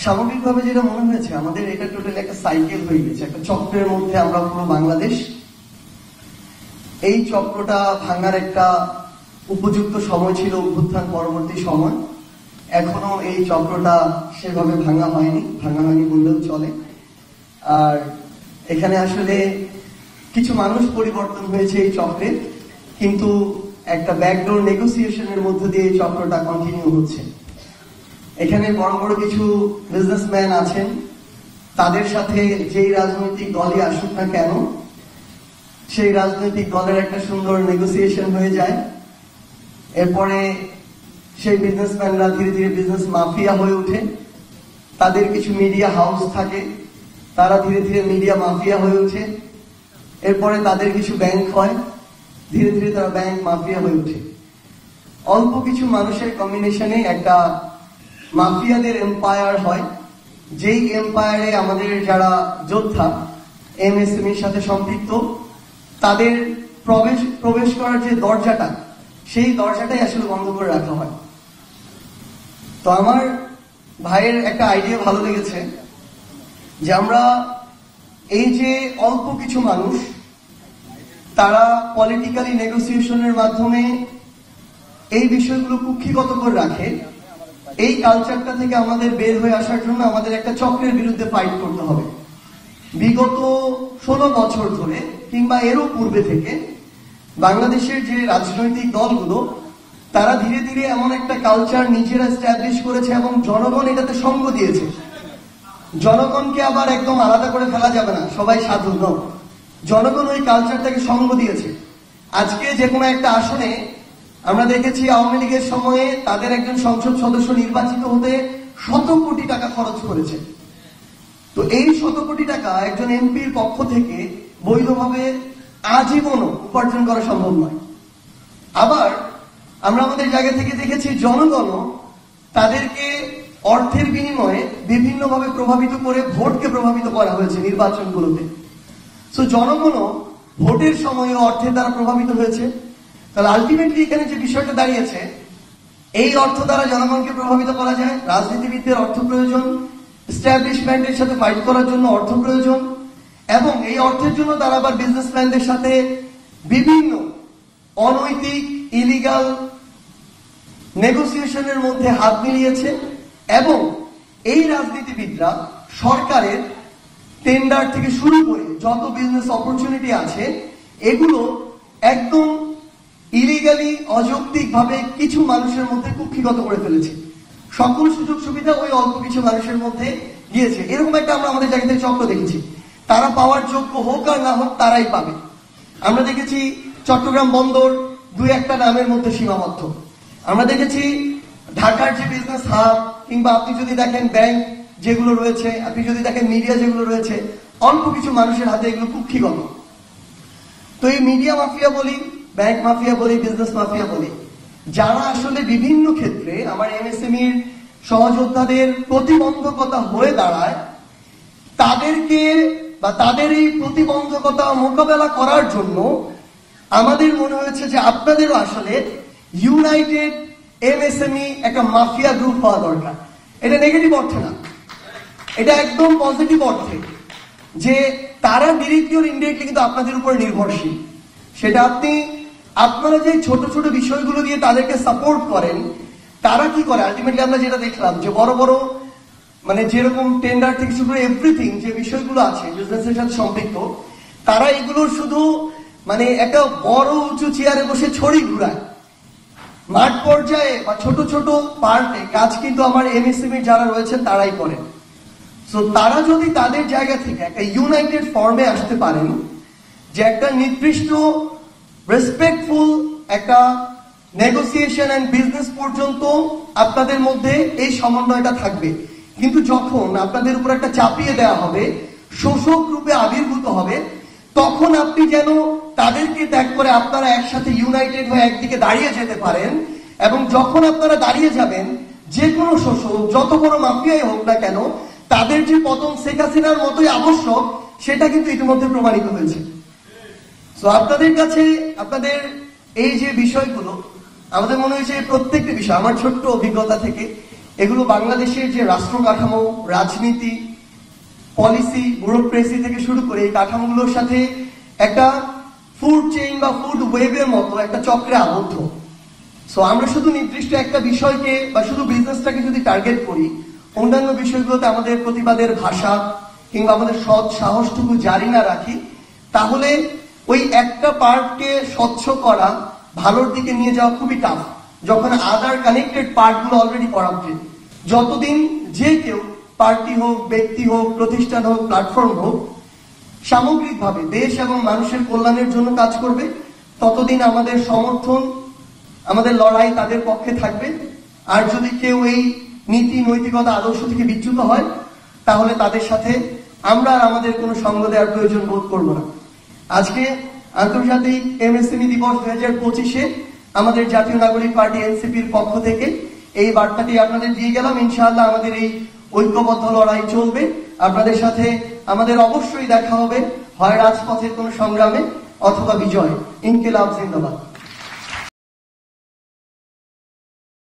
স্বাভাবিকভাবে যেটা মনে হয়েছে, আমাদের এটা টোটাল একটা সাইকেল হয়ে গেছে, একটা চক্রের মধ্যে আমরা পুরো বাংলাদেশ। এই চক্রটা ভাঙার একটা উপযুক্ত সময় ছিল অভ্যুত্থান পরবর্তী সময়। এখনো এই চক্রটা সেভাবে ভাঙা হয়নি বললেও চলে। আর এখানে আসলে কিছু মানুষ পরিবর্তন হয়েছে এই চক্রে, কিন্তু একটা ব্যাকডোর নেগোসিয়েশনের মধ্যে দিয়ে এই চক্রটা কন্টিনিউ হচ্ছে। এখানে বড় বড় কিছু বিজনেসম্যান আছেন, তাদের সাথে যেই রাজনৈতিক দলই আসুক না কেন, সেই রাজনৈতিক দলের একটা সুন্দর নেগোসিয়েশন হয়ে যায়। এরপরে সেই বিজনেসম্যানরা ধীরে ধীরে বিজনেস মাফিয়া হয়ে ওঠে। তাদের কিছু মিডিয়া হাউস থাকে, তারা ধীরে ধীরে মিডিয়া মাফিয়া হয়ে ওঠে। এরপরে তাদের কিছু ব্যাংক হয়, ধীরে ধীরে তারা ব্যাংক মাফিয়া হয়ে ওঠে। অল্প কিছু মানুষের কম্বিনেশনে একটা মাফিয়াদের এম্পায়ার হয়, যেই এম্পায়ারে আমাদের যারা যোদ্ধা এমএসএমইর সাথে সম্পৃক্ত, তাদের প্রবেশ করার যে দরজাটা, সেই দরজাটাই আসলে বন্ধ করে রাখা হয়। তো আমার ভাইয়ের একটা আইডিয়া ভালো লেগেছে যে আমরা এই যে অল্প কিছু মানুষ, তারা পলিটিক্যালি নেগোসিয়েশনের মাধ্যমে এই বিষয়গুলো কুক্ষিগত করে রাখে। এই কালচারটা থেকে আমাদের বের হয়ে আসার জন্য আমাদের একটা চক্রের বিরুদ্ধে ফাইট করতে হবে। বিগত 16 বছর ধরে কিংবা এরও পূর্বে থেকে বাংলাদেশের যে রাজনৈতিক দলগুলো, তারা ধীরে ধীরে এমন একটা কালচার নিজেরা এস্টাবলিশ করেছে এবং জনগণ এটাতে সঙ্গ দিয়েছে। জনগণকে আবার একদম আলাদা করে ফেলা যাবে না, সবাই সাধু নয়। জনগণ ওই কালচারটাকে সঙ্গ দিয়েছে। আজকে যে কোনো একটা আসনে আমরা দেখেছি আওয়ামী লীগের সময়ে তাদের একজন সংসদ সদস্য নির্বাচিত হতে 100 কোটি টাকা খরচ করেছে। তো এই 100 কোটি টাকা একজন এমপির পক্ষ থেকে বৈধভাবে আজীবনও উপার্জন করা সম্ভব নয়। আবার আমরা আমাদের জায়গা থেকে দেখেছি জনগণও তাদেরকে অর্থের বিনিময়ে বিভিন্নভাবে প্রভাবিত করে ভোটকে প্রভাবিত করা হয়েছে নির্বাচনগুলোতে। তো জনগণও ভোটের সময়ে অর্থের দ্বারা প্রভাবিত হয়েছে। তাহলে আলটিমেটলি এখানে যে বিষয়টা দাঁড়িয়েছে, এই অর্থ দ্বারা জনগণকে প্রভাবিত করা যায়। রাজনীতিবিদদের অর্থ প্রয়োজন, এস্টাবলিশমেন্টের সাথে ফাইট করার জন্য অর্থ প্রয়োজন, এবং এই অর্থের জন্য তারা আবার বিজনেসম্যানদের সাথে বিভিন্ন অনৈতিক ইলিগাল নেগোসিয়েশনের মধ্যে হাত মিলিয়েছে। এবং এই রাজনীতিবিদরা সরকারের টেন্ডার থেকে শুরু করে যত বিজনেস অপরচুনিটি আছে, এগুলো একদম ইলিগালি অযৌক্তিক ভাবে কিছু মানুষের মধ্যে কুক্ষিগত করে ফেলেছে। সকল সুযোগ সুবিধা ওই অল্প কিছু মানুষের মধ্যে গিয়েছে। এরকম একটা আমরা আমাদের জায়গা থেকে চক্র দেখেছি। তারা পাওয়ার যোগ্য হোক আর না হোক, তারাই পাবে। আমরা দেখেছি চট্টগ্রাম বন্দর 2-1টা নামের মধ্যে সীমাবদ্ধ। আমরা দেখেছি ঢাকার যে বিজনেস হাব, কিংবা আপনি যদি দেখেন ব্যাংক যেগুলো রয়েছে, আপনি যদি দেখেন মিডিয়া যেগুলো রয়েছে, অল্প কিছু মানুষের হাতে এগুলো কুক্ষিগত। তো এই মিডিয়া মাফিয়া বলি, ব্যাংক মাফিয়া বলি, বিজনেস মাফিয়া বলি, যারা আসলে বিভিন্ন ক্ষেত্রে আমার এমএসএমইর সহযোদ্ধাদের প্রতিবন্ধকতা হয়ে দাঁড়ায়, তাদেরকে বা তাদের এই প্রতিবন্ধকতা মোকাবেলা করার জন্য আমাদের মনে হয়েছে যে আপনাদেরও আসলে ইউনাইটেড এমএসএমই একটা মাফিয়া গ্রুপ হওয়া দরকার। এটা নেগেটিভ অর্থে না, এটা একদম পজিটিভ অর্থে, যে তারা ডিরেক্টলি ও ইনডিরেক্টলি কিন্তু আপনাদের উপর নির্ভরশীল। সেটা আপনারা যে ছোট ছোট বিষয়গুলো দিয়ে তাদেরকে সাপোর্ট করেন, তারা কি করে আলটিমেটলি আমরা যেটা দেখলাম যে বড় বড় মানে যেরকম টেন্ডার থেকে শুরু করে এভরিথিং যে বিষয়গুলো আছে বিজনেসের সাথে সম্পৃক্ত, তারা এগুলো শুধু মানে একটা বড় উঁচু চেয়ারে বসে ছড়ি ঘুরায়। মাঠ পর্যায়ে বা ছোট ছোট পার্টে কাজ কিন্তু আমার এমএসএমই যারা রয়েছেন তারাই করেন। সো তারা যদি তাদের জায়গা থেকে একটা ইউনাইটেড ফর্মে আসতে পারেন, যে একটা নির্দিষ্ট রেসপেক্টফুল একটা নেগোসিয়েশন এন্ড বিজনেস পর্যন্ত আপনাদের মধ্যে এই সমন্বয়টা থাকবে, কিন্তু যখন আপনাদের উপর একটা চাপিয়ে দেওয়া হবে, শোষক রূপে আবির্ভূত হবে, তখন আপনি যেন তাদেরকে ত্যাগ করে আপনারা একসাথে ইউনাইটেড হয়ে একদিকে দাঁড়িয়ে যেতে পারেন। এবং যখন আপনারা দাঁড়িয়ে যাবেন, যে কোনো শোষক যত বড় মাফিয়াই হোক না কেন, তাদের যে পতন শেখ হাসিনার মতোই আবশ্যক, সেটা কিন্তু ইতিমধ্যে প্রমাণিত হয়েছে। তো আপনাদের কাছে আপনাদের এই যে বিষয়গুলো, আমাদের মনে হয়েছে প্রত্যেকটি বিষয়, আমার ছোট্ট অভিজ্ঞতা থেকে এগুলো বাংলাদেশের যে রাষ্ট্র কাঠামো, রাজনীতি, পলিসি, ব্যুরোক্রেসি থেকে শুরু করে এই কাঠামোগুলোর সাথে একটা ফুড চেইন বা ফুড ওয়েবের মতো একটা চক্রে আবদ্ধ। সো আমরা শুধু নির্দিষ্ট একটা বিষয়কে বা শুধু বিজনেসটাকে যদি টার্গেট করি, অন্যান্য বিষয়গুলোতে আমাদের প্রতিবাদের ভাষা কিংবা আমাদের সৎ সাহসটুকু জারি না রাখি, তাহলে ওই একটা পার্টকে স্বচ্ছ করা, ভালোর দিকে নিয়ে যাওয়া খুবই টাফ, যখন আদার কানেক্টেড পার্টগুলো অলরেডি করাপ্টেড। যতদিন যে কেউ, পার্টি হোক, ব্যক্তি হোক, প্রতিষ্ঠান হোক, প্ল্যাটফর্ম হোক, সামগ্রিকভাবে দেশ এবং মানুষের কল্যাণের জন্য কাজ করবে, ততদিন আমাদের সমর্থন, আমাদের লড়াই তাদের পক্ষে থাকবে। আর যদি কেউ এই নীতি, নৈতিকতা, আদর্শ থেকে বিচ্যুত হয়, তাহলে তাদের সাথে আমরা আর আমাদের কোনো সঙ্গ দেওয়ার প্রয়োজন বোধ করবো না। আজকে আন্তর্জাতিক এমএসএমই দিবস 2025-এ আমাদের জাতীয় নাগরিক পার্টি এনসিপির পক্ষ থেকে এই বার্তাটি আপনাদের দিয়ে গেলাম। ইনশাআল্লাহ আমাদের এই ঐক্যবদ্ধ লড়াই চলবে। আপনাদের সাথে আমাদের অবশ্যই দেখা হবে, হয় রাজপথের কোনো সংগ্রামে অথবা বিজয়। ইনকিলাব জিন্দাবাদ।